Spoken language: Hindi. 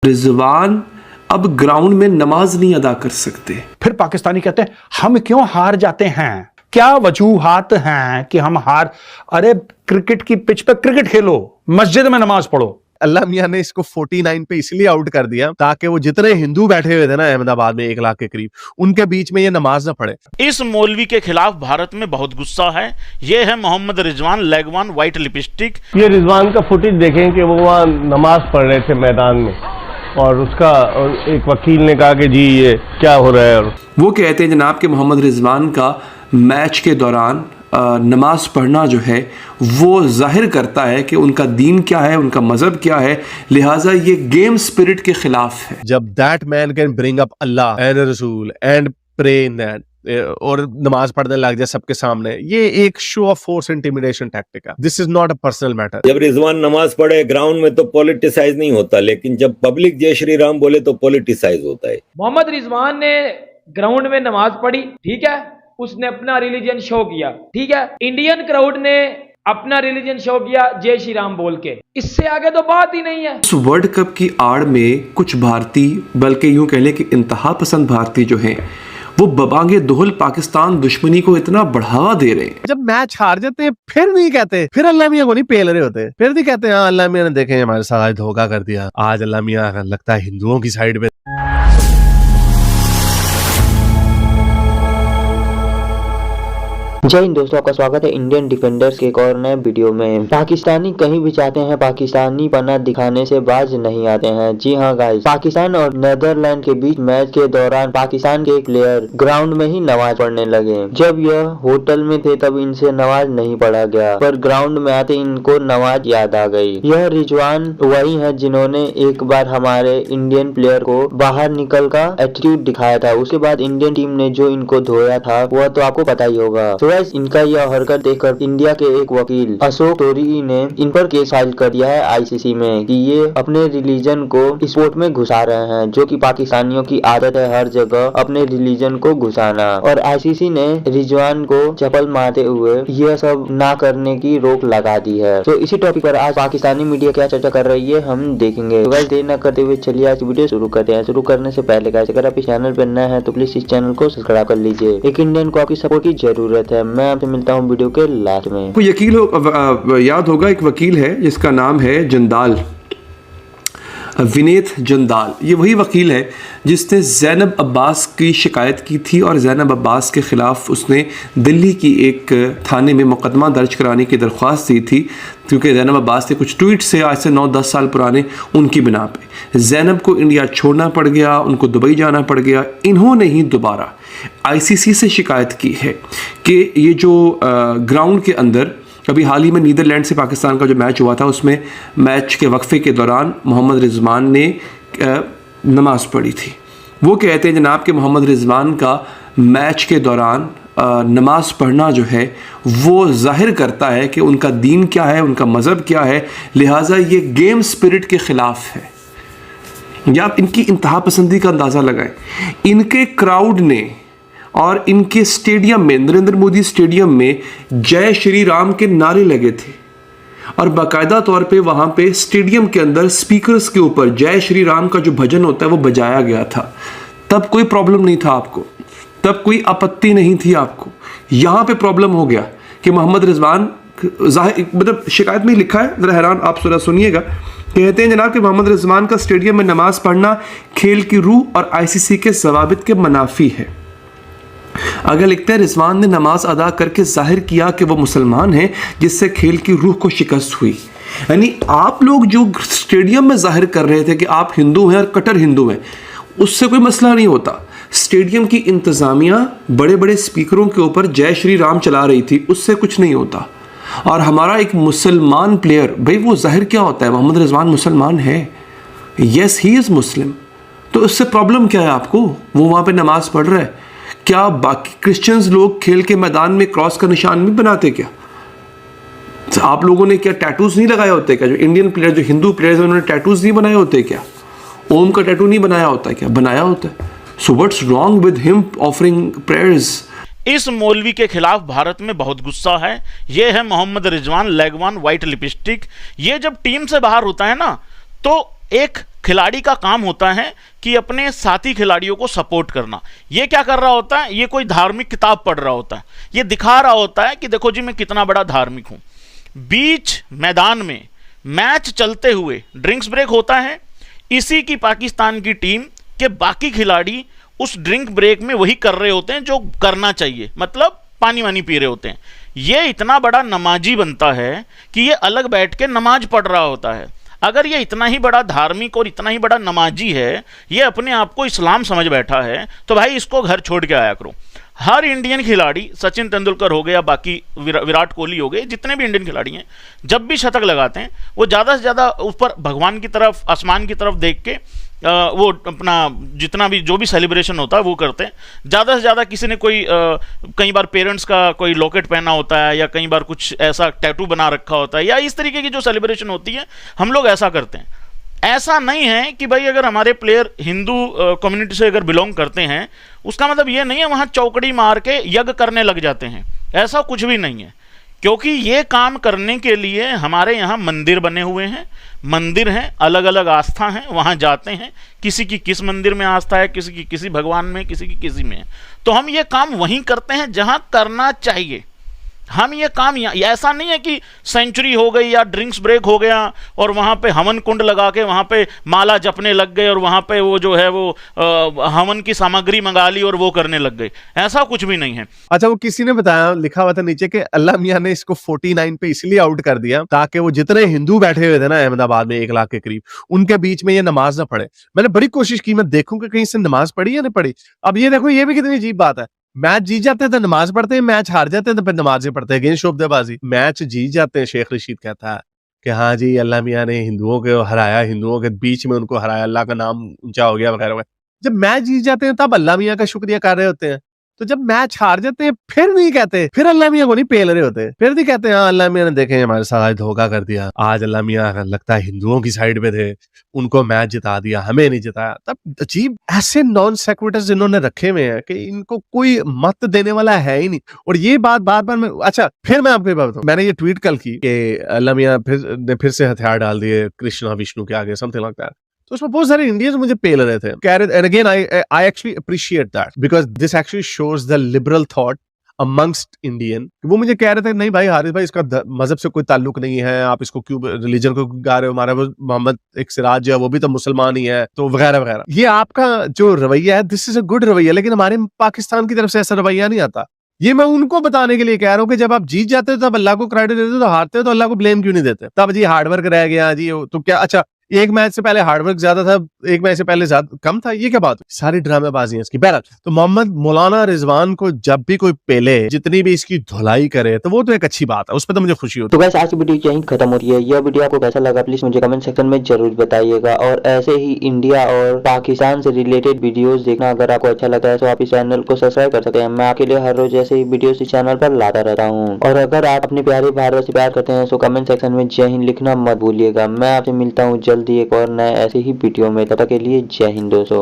रिजवान अब ग्राउंड में नमाज नहीं अदा कर सकते। फिर पाकिस्तानी कहते हैं हम क्यों हार जाते हैं, क्या वजूहात हैं कि हम हार। अरे क्रिकेट की पिच पे क्रिकेट खेलो, मस्जिद में नमाज पढ़ो। अल्लाह मियां ने इसको 49 पे इसलिए आउट कर दिया ताकि वो जितने हिंदू बैठे हुए थे ना अहमदाबाद में 1 लाख के करीब, उनके बीच में ये नमाज ना पढ़े। इस मौलवी के खिलाफ भारत में बहुत गुस्सा है। ये है मोहम्मद रिजवान लेगवान व्हाइट लिपस्टिक। ये रिजवान का फुटेज देखें कि वो वहाँ नमाज पढ़ रहे थे मैदान में और उसका एक वकील ने कहा कि जी ये क्या हो रहा है। और वो कहते हैं जनाब कि मोहम्मद रिजवान का मैच के दौरान नमाज पढ़ना जो है वो जाहिर करता है कि उनका दीन क्या है, उनका मजहब क्या है, लिहाजा ये गेम स्पिरिट के खिलाफ है। जब that man can bring up Allah and रसूल एंड प्रे इन दैट और नमाज पढ़ने लग जाए सबके सामने, ये एक show off force intimidation tactic है। This is not a personal matter. जब रिजवान नमाज पढ़े ग्राउंड में तो पॉलिटिसाइज नहीं होता, लेकिन जब पब्लिक जय श्री राम बोले तो पॉलिटिसाइज होता है। मोहम्मद रिजवान ने ग्राउंड में नमाज पढ़ी, ठीक है, उसने अपना रिलीजन शो किया, ठीक है। इंडियन क्राउड ने अपना रिलीजन शो किया जय श्री राम बोल के, इससे आगे तो बात ही नहीं है। इस वर्ल्ड कप की आड़ में कुछ भारतीय, बल्कि यूं कह लें कि इंतहा पसंद भारतीय जो हैं, वो बबांगे दोहल पाकिस्तान दुश्मनी को इतना बढ़ावा दे रहे हैं। जब मैच हार जाते हैं फिर नहीं कहते, फिर अल्लाह मियां को नहीं पेल रहे होते, फिर नहीं कहते हाँ अल्लाह मियां ने देखे हमारे साथ धोखा कर दिया, आज अल्लाह मियां लगता है हिंदुओं की साइड में। जय हिंद दोस्तों, आपका स्वागत है इंडियन डिफेंडर्स के एक और नए वीडियो में। पाकिस्तानी कहीं भी जाते हैं पाकिस्तानी पना दिखाने से बाज नहीं आते हैं। जी हाँ गाइस, पाकिस्तान और नेदरलैंड के बीच मैच के दौरान पाकिस्तान के एक प्लेयर ग्राउंड में ही नमाज पढ़ने लगे। जब यह होटल में थे तब इनसे नमाज नहीं पढ़ा गया, पर ग्राउंड में आते इनको नमाज याद आ गई। यह रिजवान वही है जिन्होंने एक बार हमारे इंडियन प्लेयर को बाहर निकल का एटीट्यूड दिखाया था। उसके बाद इंडियन टीम ने जो इनको धोया था वह तो आपको पता ही होगा। इनका यह हरकत देखकर इंडिया के एक वकील अशोक तोरी ने इन पर केस फाइल कर दिया है आईसीसी में कि ये अपने रिलीजन को स्पोर्ट में घुसा रहे हैं, जो कि पाकिस्तानियों की आदत है हर जगह अपने रिलीजन को घुसाना। और आईसीसी ने रिजवान को चप्पल मारते हुए यह सब ना करने की रोक लगा दी है। तो इसी टॉपिक पर आज पाकिस्तानी मीडिया क्या चर्चा कर रही है हम देखेंगे। तो देर न करते हुए चलिए आज वीडियो शुरू करते हैं। शुरू करने से पहले गाइस, अगर आप इस चैनल पर नए हैं तो प्लीज इस चैनल को सब्सक्राइब कर लीजिए। एक इंडियन को आपकी सपोर्ट की जरूरत है। मैं आपसे मिलता हूं वीडियो के लास्ट में। को याद होगा एक वकील है जिसका नाम है जंदाल, विनीत जंदाल। ये वही वकील है जिसने ज़ैनब अब्बास की शिकायत की थी और ज़ैनब अब्बास के ख़िलाफ़ उसने दिल्ली की एक थाने में मुकदमा दर्ज कराने की दरख्वास्त दी थी, क्योंकि ज़ैनब अब्बास के कुछ ट्वीट से आज से 9-10 साल पुराने, उनकी बिना पे ज़ैनब को इंडिया छोड़ना पड़ गया, उनको दुबई जाना पड़ गया। इन्होंने ही दोबारा आईसीसी से शिकायत की है कि ये जो ग्राउंड के अंदर अभी हाल ही में नीदरलैंड से पाकिस्तान का जो मैच हुआ था, उसमें मैच के वक्फे के दौरान मोहम्मद रिजवान ने नमाज पढ़ी थी। वो कहते हैं जनाब कि मोहम्मद रिजवान का मैच के दौरान नमाज पढ़ना जो है वो जाहिर करता है कि उनका दीन क्या है, उनका मज़हब क्या है, लिहाजा ये गेम स्पिरिट के ख़िलाफ़ है। या आप इनकी इंतहा पसंदी का अंदाज़ा लगाएं। इनके क्राउड ने और इनके स्टेडियम में, नरेंद्र मोदी स्टेडियम में जय श्री राम के नारे लगे थे और बाकायदा तौर पे वहाँ पे स्टेडियम के अंदर स्पीकर्स के ऊपर जय श्री राम का जो भजन होता है वो बजाया गया था। तब कोई प्रॉब्लम नहीं था आपको, तब कोई आपत्ति नहीं थी आपको। यहाँ पे प्रॉब्लम हो गया कि मोहम्मद रिजवान, मतलब शिकायत में लिखा है, ज़रा हैरान आप सुना सुनिएगा। कहते हैं जनाब कि मोहम्मद रिजवान का स्टेडियम में नमाज पढ़ना खेल की रूह और आईसीसी के ज़वाबित के मुनाफी है। अगर लिखते हैं रिजवान ने नमाज अदा करके जाहिर किया कि वो मुसलमान हैं, जिससे खेल की रूह को शिकस्त हुई। यानी आप लोग जो स्टेडियम में जाहिर कर रहे थे कि आप हिंदू हैं और कट्टर हिंदू हैं, उससे कोई मसला नहीं होता। स्टेडियम की इंतज़ामिया बड़े बड़े स्पीकरों के ऊपर जय श्री राम चला रही थी, उससे कुछ नहीं होता। और हमारा एक मुसलमान प्लेयर, भाई वो जाहिर क्या होता है, मोहम्मद रिजवान मुसलमान है, येस ही इज़ मुस्लिम, तो उससे प्रॉब्लम क्या है आपको? वो वहाँ पे नमाज पढ़ रहा है। क्या बाकी क्रिश्चियंस लोग खेल के मैदान में क्रॉस का निशान नहीं बनाते क्या? आप लोगों ने क्या टैटूज नहीं लगाए होते क्या? जो इंडियन प्लेयर, जो हिंदू प्लेयर्स, उन्होंने टैटूज नहीं बनाए होते क्या? ओम का टैटू नहीं बनाया होता क्या? बनाया होता है। So what's wrong with him offering prayers? इस मौलवी के खिलाफ भारत में बहुत गुस्सा है। ये है मोहम्मद रिजवान लेगवान व्हाइट लिपस्टिक। ये जब टीम से बाहर होता है ना, तो एक खिलाड़ी का काम होता है कि अपने साथी खिलाड़ियों को सपोर्ट करना। ये क्या कर रहा होता है, ये कोई धार्मिक किताब पढ़ रहा होता है, ये दिखा रहा होता है कि देखो जी मैं कितना बड़ा धार्मिक हूं। बीच मैदान में मैच चलते हुए ड्रिंक्स ब्रेक होता है, इसी की पाकिस्तान की टीम के बाकी खिलाड़ी उस ड्रिंक ब्रेक में वही कर रहे होते हैं जो करना चाहिए, मतलब पानी वानी पी रहे होते हैं। ये इतना बड़ा नमाजी बनता है कि ये अलग बैठ के नमाज पढ़ रहा होता है। अगर ये इतना ही बड़ा धार्मिक और इतना ही बड़ा नमाजी है, ये अपने आप को इस्लाम समझ बैठा है, तो भाई इसको घर छोड़ के आया करो। हर इंडियन खिलाड़ी, सचिन तेंदुलकर हो गए या बाकी विराट कोहली हो गए, जितने भी इंडियन खिलाड़ी हैं, जब भी शतक लगाते हैं वो ज़्यादा से ज़्यादा ऊपर भगवान की तरफ, आसमान की तरफ देख के वो अपना जितना भी जो भी सेलिब्रेशन होता है वो करते हैं। ज़्यादा से ज़्यादा किसी ने कोई कई बार पेरेंट्स का कोई लॉकेट पहना होता है, या कई बार कुछ ऐसा टैटू बना रखा होता है, या इस तरीके की जो सेलिब्रेशन होती है हम लोग ऐसा करते हैं। ऐसा नहीं है कि भाई अगर हमारे प्लेयर हिंदू कम्युनिटी से अगर बिलोंग करते हैं, उसका मतलब ये नहीं है वहाँ चौकड़ी मार के यज्ञ करने लग जाते हैं, ऐसा कुछ भी नहीं है। क्योंकि ये काम करने के लिए हमारे यहाँ मंदिर बने हुए हैं, मंदिर हैं, अलग अलग आस्था हैं, वहाँ जाते हैं। किसी की किस मंदिर में आस्था है, किसी की किसी भगवान में, किसी की किसी में है, तो हम ये काम वहीं करते हैं जहाँ करना चाहिए। हम ये काम ऐसा नहीं है कि सेंचुरी हो गई या ड्रिंक्स ब्रेक हो गया और वहाँ पे हवन कुंड लगा के वहाँ पे माला जपने लग गए और वहाँ पे वो जो है वो हवन की सामग्री मंगा ली और वो करने लग गए, ऐसा कुछ भी नहीं है। अच्छा, वो किसी ने बताया, लिखा हुआ था नीचे कि अल्लाह मियां ने इसको 49 पे इसलिए आउट कर दिया ताकि वो जितने हिंदू बैठे हुए थे ना अहमदाबाद में 1 लाख के करीब, उनके बीच में ये नमाज ना पढ़े। मैंने बड़ी कोशिश की मैं देखूं कि कहीं से नमाज पढ़ी या नहीं पढ़ी। अब ये देखो, ये भी कितनी अजीब बात है। मैच जीत जाते हैं तो नमाज पढ़ते हैं, मैच हार जाते हैं तो फिर नमाजें पढ़ते हैं। अगेंस्ट शोबदेबाजी। मैच जीत जाते हैं, शेख रशीद कहता है कि हाँ जी अल्लाह मियां ने हिंदुओं को हराया, हिंदुओं के बीच में उनको हराया, अल्लाह का नाम ऊंचा हो गया वगैरह वगैरह। जब मैच जीत जाते हैं तब अल्लाह मियां का शुक्रिया कर रहे होते हैं, तो जब मैच हार जाते हैं फिर नहीं कहते, फिर अल्लाह मियां को नहीं पेल रहे होते, फिर नहीं कहते हाँ अल्लाह मियां ने देखे हमारे साथ धोखा कर दिया, आज अल्लाह मियां लगता है हिंदुओं की साइड में थे, उनको मैच जिता दिया, हमें नहीं जिताया। तब अजीब ऐसे नॉन सेक्विटर्स इन्होंने रखे हुए हैं कि इनको कोई मत देने वाला है ही नहीं। और ये बात बार बार मैं, अच्छा फिर मैं आपको बात बताऊं, मैंने ये ट्वीट कल की कि अल्लाह मियां फिर से हथियार डाल दिए कृष्णा विष्णु के आगे, समथिंग लाइक दैट। तो उसमें बहुत सारे इंडियंस मुझे पेल रहे थे, कह रहे, and again I actually appreciate that because this actually shows the liberal thought amongst Indian. वो मुझे कह रहे थे नहीं भाई हारिस भाई, इसका मजहब से कोई ताल्लुक नहीं है, आप इसको क्यों रिलीजन को गा रहे हो, हमारा वो मोहम्मद एक सिराज जो है वो भी तो मुसलमान ही है, तो वगैरह वगैरह। ये आपका जो रवैया है, दिस इज अ गुड रवैया, लेकिन हमारे पाकिस्तान की तरफ से ऐसा रवैया नहीं आता। ये मैं उनको बताने के लिए कह रहा हूँ कि जब आप जीत जाते हो तब अल्लाह को क्रेडिट देते हो, तो हारते हो तो अल्लाह को ब्लेम क्यों नहीं देते। तब जी हार्डवर्क रह गया जी, तो क्या, अच्छा एक मैच से पहले हार्डवर्क ज्यादा था, एक मैच से पहले ज्यादा कम था, ये क्या बात हुई? सारी ड्रामेबाजी है इसकी। बहरहाल, तो मोहम्मद मौलाना रिजवान को जब भी कोई पेले, जितनी भी इसकी धुलाई करे, तो वो तो एक अच्छी बात है, उस पर तो मुझे खुशी होती है। तो गाइस आज की वीडियो यहीं खत्म होती है। यह वीडियो आपको कैसा लगा प्लीज मुझे कमेंट सेक्शन में जरूर बताइएगा, और ऐसे ही इंडिया और पाकिस्तान से रिलेटेड वीडियोस देखना अगर आपको अच्छा लगता है तो आप इस चैनल को सब्सक्राइब कर सकते हैं। मैं आपके लिए हर रोज ऐसे ही वीडियो इस चैनल पर लाता रहता हूँ। और अगर आप अपने प्यारे भारत से प्यार करते हैं तो कमेंट सेक्शन में जय हिंद लिखना मत भूलिएगा। मैं आपसे मिलता हूँ जल्दी एक और नए ऐसे ही वीडियो में, तब तक के लिए जय हिंद दोस्तों।